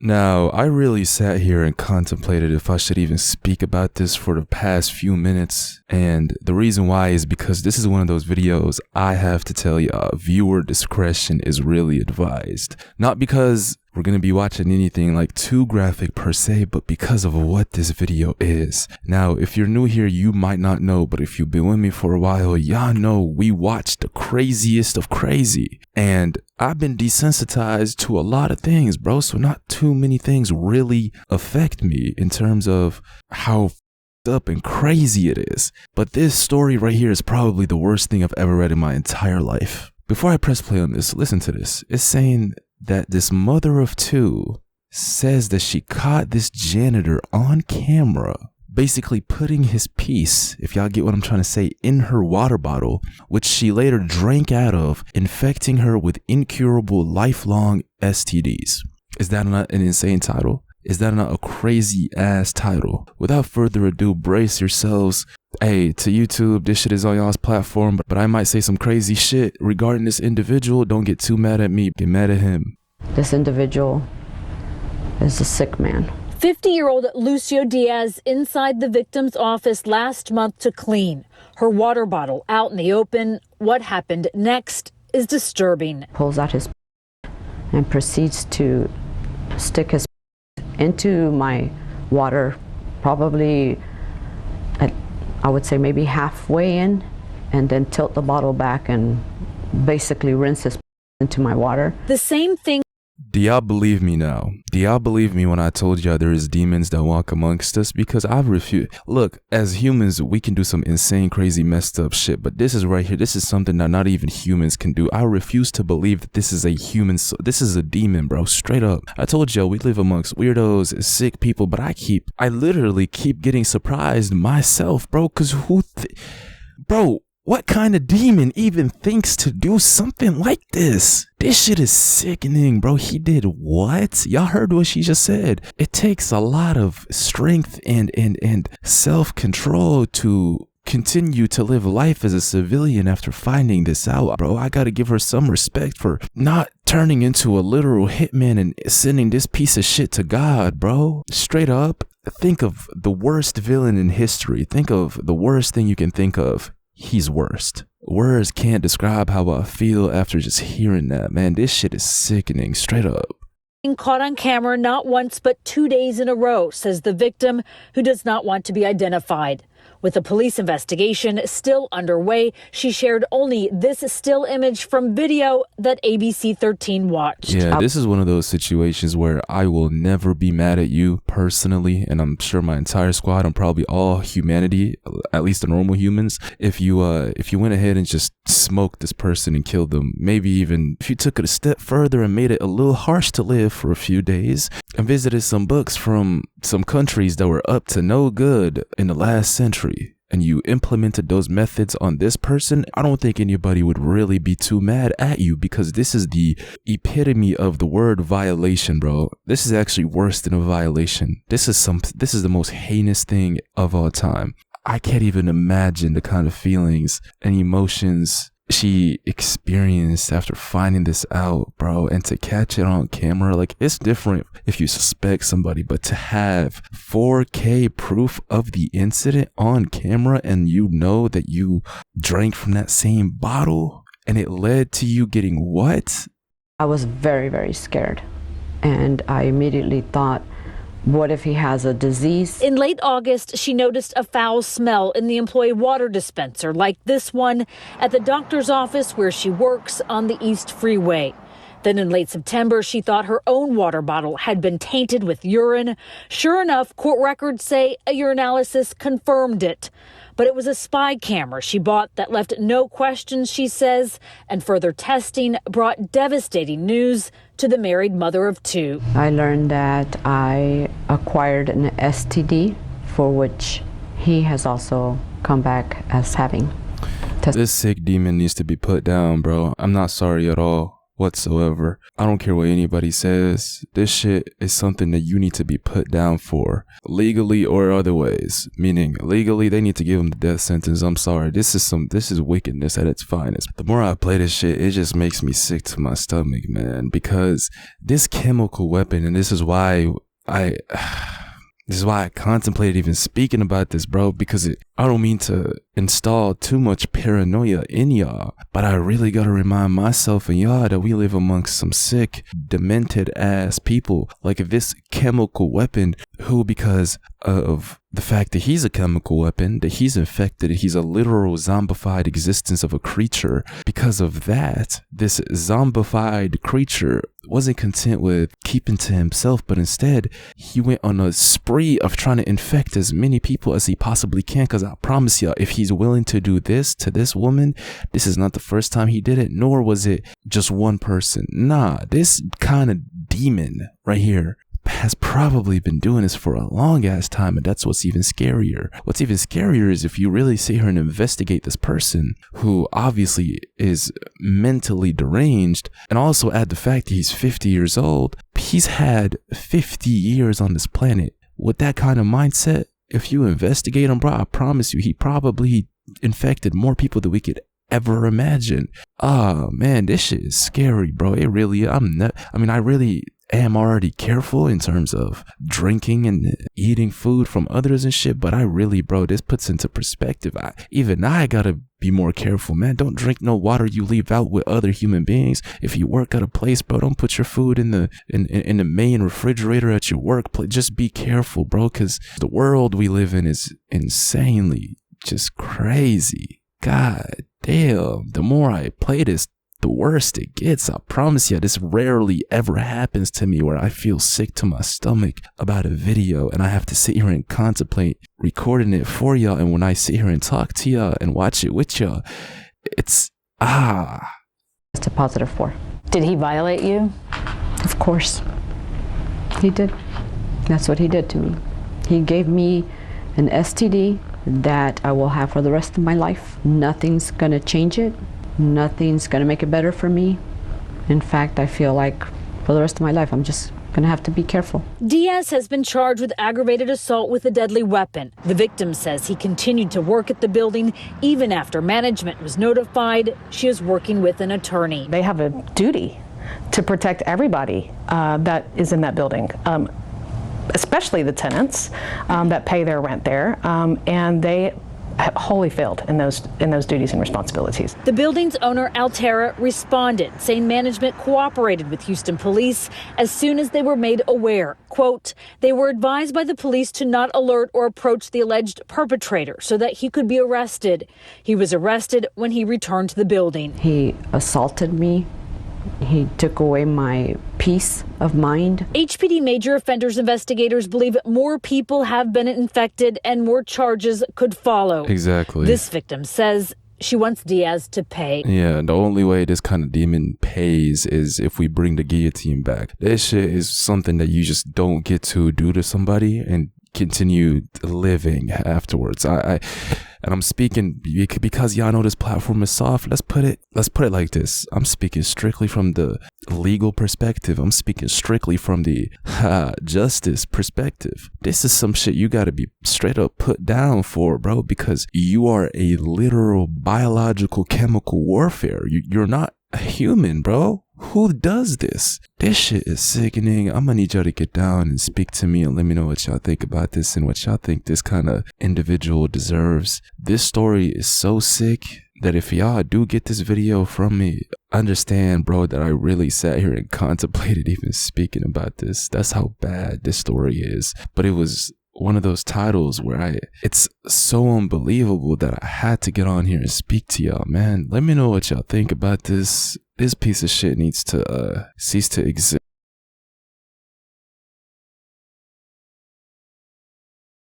Now, I really sat here and contemplated if I should even speak about this for the past few minutes. And the reason why is because this is one of those videos I have to tell y'all, viewer discretion is really advised. Not because we're going to be watching anything like too graphic per se, but because of what this video is. Now, if you're new here, you might not know, but if you've been with me for a while, y'all know we watch the craziest of crazy. And I've been desensitized to a lot of things, bro, so not too many things really affect me in terms of how up and crazy it is. But this story right here is probably the worst thing I've ever read in my entire life. Before I press play on this, listen to this. It's saying that this mother of two says that she caught this janitor on camera basically putting his piece, if y'all get what I'm trying to say, in her water bottle, which she later drank out of, infecting her with incurable lifelong STDs. Is that not an insane title? Is that not a crazy ass title? Without further ado, brace yourselves. Hey, to YouTube, this shit is on y'all's platform, but I might say some crazy shit regarding this individual. Don't get too mad at me. Get mad at him. This individual is a sick man. 50-year-old Lucio Diaz inside the victim's office last month to clean. Her water bottle out in the open. What happened next is disturbing. Pulls out his and proceeds to stick his into my water, probably at, I would say maybe halfway in, and then tilt the bottle back and basically rinse his into my water. The same thing. Do y'all believe me now? Do y'all believe me when I told y'all there is demons that walk amongst us? Because I've refused. Look, as humans, we can do some insane, crazy, messed up shit. But this is right here. This is something that not even humans can do. I refuse to believe that this is a human. This is a demon, bro. Straight up. I told y'all we live amongst weirdos, sick people. But I literally keep getting surprised myself, bro. Because bro, what kind of demon even thinks to do something like this? This shit is sickening, bro. He did what? Y'all heard what she just said. It takes a lot of strength and self-control to continue to live life as a civilian after finding this out, bro. I gotta give her some respect for not turning into a literal hitman and sending this piece of shit to God, bro. Straight up. Think of the worst villain in history. Think of the worst thing you can think of. He's worst. Words can't describe how I feel after just hearing that, man. This shit is sickening, straight up. Caught on camera not once but 2 days in a row, says the victim, who does not want to be identified. With the police investigation still underway, she shared only this still image from video that ABC 13 watched. Yeah, this is one of those situations where I will never be mad at you personally, and I'm sure my entire squad and probably all humanity, at least the normal humans, if you went ahead and just smoked this person and killed them. Maybe even if you took it a step further and made it a little harsh to live for a few days and visited some books from some countries that were up to no good in the last century, and you implemented those methods on this person, I don't think anybody would really be too mad at you, because this is the epitome of the word violation, bro. This is actually worse than a violation. This is the most heinous thing of all time. I can't even imagine the kind of feelings and emotions she experienced after finding this out, bro. And to catch it on camera, like, it's different if you suspect somebody, but to have 4K proof of the incident on camera, and you know that you drank from that same bottle and it led to you getting what? I was very, very scared, and I immediately thought, what if he has a disease? In late August, she noticed a foul smell in the employee water dispenser like this one at the doctor's office where she works on the East Freeway. Then in late September, she thought her own water bottle had been tainted with urine. Sure enough, court records say a urinalysis confirmed it. But it was a spy camera she bought that left no questions, she says, and further testing brought devastating news to the married mother of two. I learned that I acquired an STD, for which he has also come back as having. This sick demon needs to be put down, bro. I'm not sorry at all. whatsoever. I don't care what anybody says. This shit is something that you need to be put down for, legally or other ways. Meaning, legally, they need to give him the death sentence. I'm sorry. This is wickedness at its finest. The more I play this shit, it just makes me sick to my stomach, man. Because this chemical weapon, and this is why I contemplated even speaking about this, bro, because I don't mean to install too much paranoia in y'all, but I really gotta remind myself and y'all that we live amongst some sick, demented ass people. Like, if this chemical weapon, who, because of the fact that he's a chemical weapon, that he's infected, he's a literal zombified existence of a creature. Because of that, this zombified creature wasn't content with keeping to himself, but instead he went on a spree of trying to infect as many people as he possibly can. Because I promise y'all, if he's willing to do this to this woman, this is not the first time he did it, nor was it just one person. Nah, this kind of demon right here has probably been doing this for a long ass time, and that's what's even scarier. What's even scarier is if you really sit here and investigate this person, who obviously is mentally deranged, and also add the fact that he's 50 years old. He's had 50 years on this planet. With that kind of mindset, if you investigate him, bro, I promise you, he probably infected more people than we could ever imagine. Oh man, this shit is scary, bro. It really, I really am already careful in terms of drinking and eating food from others and shit, but I really, bro, this puts into perspective. I gotta be more careful, man. Don't drink no water you leave out with other human beings. If you work at a place, bro, don't put your food in the main refrigerator at your workplace. Just be careful, bro, because the world we live in is insanely just crazy. God damn, the more I play this, the worse it gets. I promise you, this rarely ever happens to me where I feel sick to my stomach about a video and I have to sit here and contemplate recording it for y'all. And when I sit here and talk to y'all and watch it with y'all, it's It's a +4. Did he violate you? Of course. He did. That's what he did to me. He gave me an STD that I will have for the rest of my life. Nothing's gonna change it. Nothing's gonna make it better for me. In fact, I feel like for the rest of my life, I'm just gonna have to be careful. Diaz has been charged with aggravated assault with a deadly weapon. The victim says he continued to work at the building even after management was notified. She is working with an attorney. They have a duty to protect everybody that is in that building, especially the tenants that pay their rent there, and they wholly failed in those duties and responsibilities. The building's owner, Altera, responded, saying management cooperated with Houston police as soon as they were made aware. Quote, they were advised by the police to not alert or approach the alleged perpetrator so that he could be arrested. He was arrested when he returned to the building. He assaulted me. He took away my peace of mind. HPD major offenders investigators believe more people have been infected and more charges could follow. Exactly. This victim says she wants Diaz to pay. Yeah, the only way this kind of demon pays is if we bring the guillotine back. This shit is something that you just don't get to do to somebody and continue living afterwards. And I'm speaking because y'all know this platform is soft. Let's put it like this. I'm speaking strictly from the legal perspective. I'm speaking strictly from the justice perspective. This is some shit you gotta be straight up put down for, bro, because you are a literal biological chemical warfare. You're not a human, bro. Who does this? This shit is sickening. I'm gonna need y'all to get down and speak to me and let me know what y'all think about this and what y'all think this kind of individual deserves. This story is so sick that if y'all do get this video from me, understand, bro, that I really sat here and contemplated even speaking about this. That's how bad this story is. But it was one of those titles where it's so unbelievable that I had to get on here and speak to y'all, man. Let me know what y'all think about this. This piece of shit needs to cease to exist.